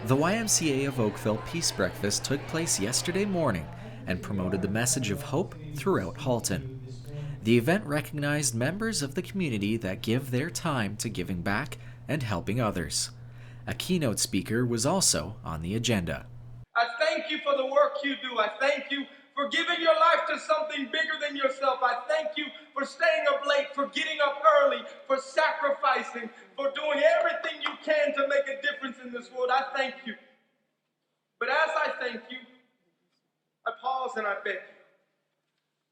The YMCA of Oakville Peace Breakfast took place yesterday morning and promoted the message of hope throughout Halton. The event recognized members of the community that give their time to giving back and helping others. A keynote speaker was also on the agenda. I thank you for the work you do. I thank you for giving your life to something bigger than yourself. I thank you for staying up late, for getting up early, for sacrificing, for doing everything you can to make a difference in this world. I thank you. But as I thank you, I pause and I beg you.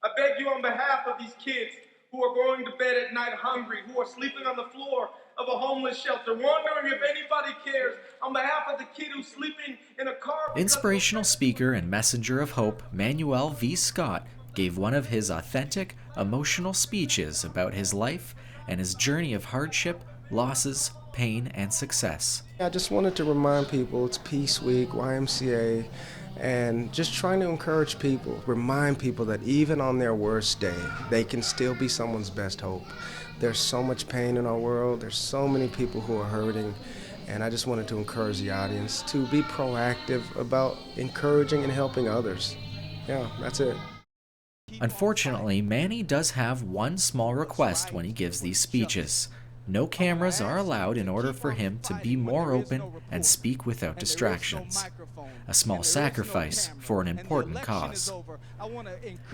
I beg you on behalf of these kids who are going to bed at night hungry, who are sleeping on the floor of a homeless shelter, wondering if anybody cares, on behalf of the kid who's sleeping in a car. Inspirational speaker and messenger of hope, Manuel V. Scott, gave one of his authentic, emotional speeches about his life and his journey of hardship, losses, pain, and success. I just wanted to remind people it's Peace Week, YMCA, and just trying to encourage people, remind people that even on their worst day, they can still be someone's best hope. There's so much pain in our world, there's so many people who are hurting, and I just wanted to encourage the audience to be proactive about encouraging and helping others. Yeah, that's it. Unfortunately, Manny does have one small request when he gives these speeches. No cameras are allowed in order for him to be more open and speak without distractions. A small sacrifice for an important cause.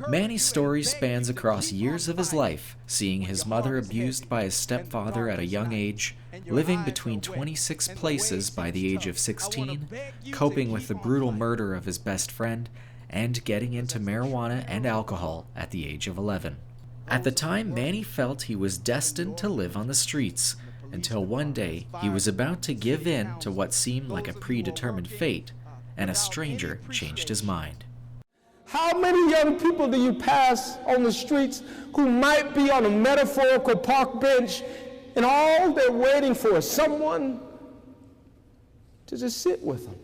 Manny's story spans across years of his life, seeing his mother abused by his stepfather at a young age, living between 26 places by the age of 16, coping with the brutal murder of his best friend, and getting into marijuana and alcohol at the age of 11. At the time, Manny felt he was destined to live on the streets, until one day he was about to give in to what seemed like a predetermined fate, and a stranger changed his mind. How many young people do you pass on the streets who might be on a metaphorical park bench and all they're waiting for is someone to just sit with them?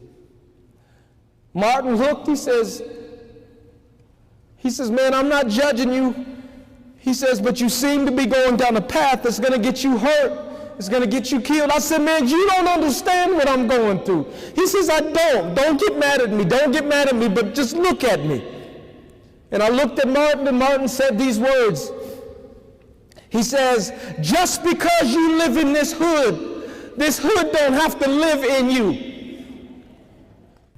Martin hooked, he says, man, I'm not judging you. He says, but you seem to be going down a path that's going to get you hurt. It's going to get you killed. I said, man, you don't understand what I'm going through. He says, I don't. Don't get mad at me. Don't get mad at me, but just look at me. And I looked at Martin, and Martin said these words. He says, just because you live in this hood don't have to live in you.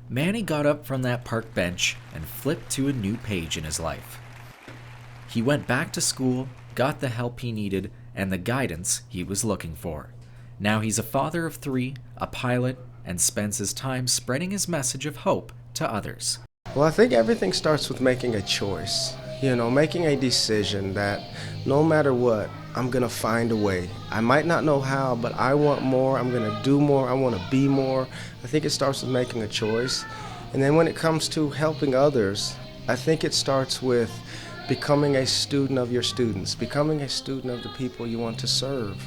Manny got up from that park bench and flipped to a new page in his life. He went back to school, got the help he needed, and the guidance he was looking for. Now he's a father of 3, a pilot, and spends his time spreading his message of hope to others. Well, I think everything starts with making a choice. Making a decision that no matter what, I'm going to find a way. I might not know how, but I want more. I'm going to do more. I want to be more. I think it starts with making a choice. And then when it comes to helping others, I think it starts with becoming a student of your students, becoming a student of the people you want to serve.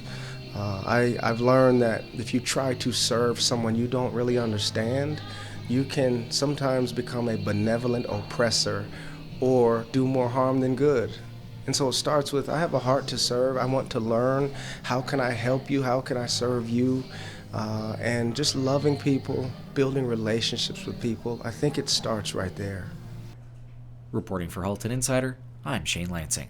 I've learned that if you try to serve someone you don't really understand, you can sometimes become a benevolent oppressor or do more harm than good. And so it starts with, I have a heart to serve. I want to learn. How can I help you? How can I serve you? And just loving people, building relationships with people, I think it starts right there. Reporting for Halton Insider, I'm Shane Lansing.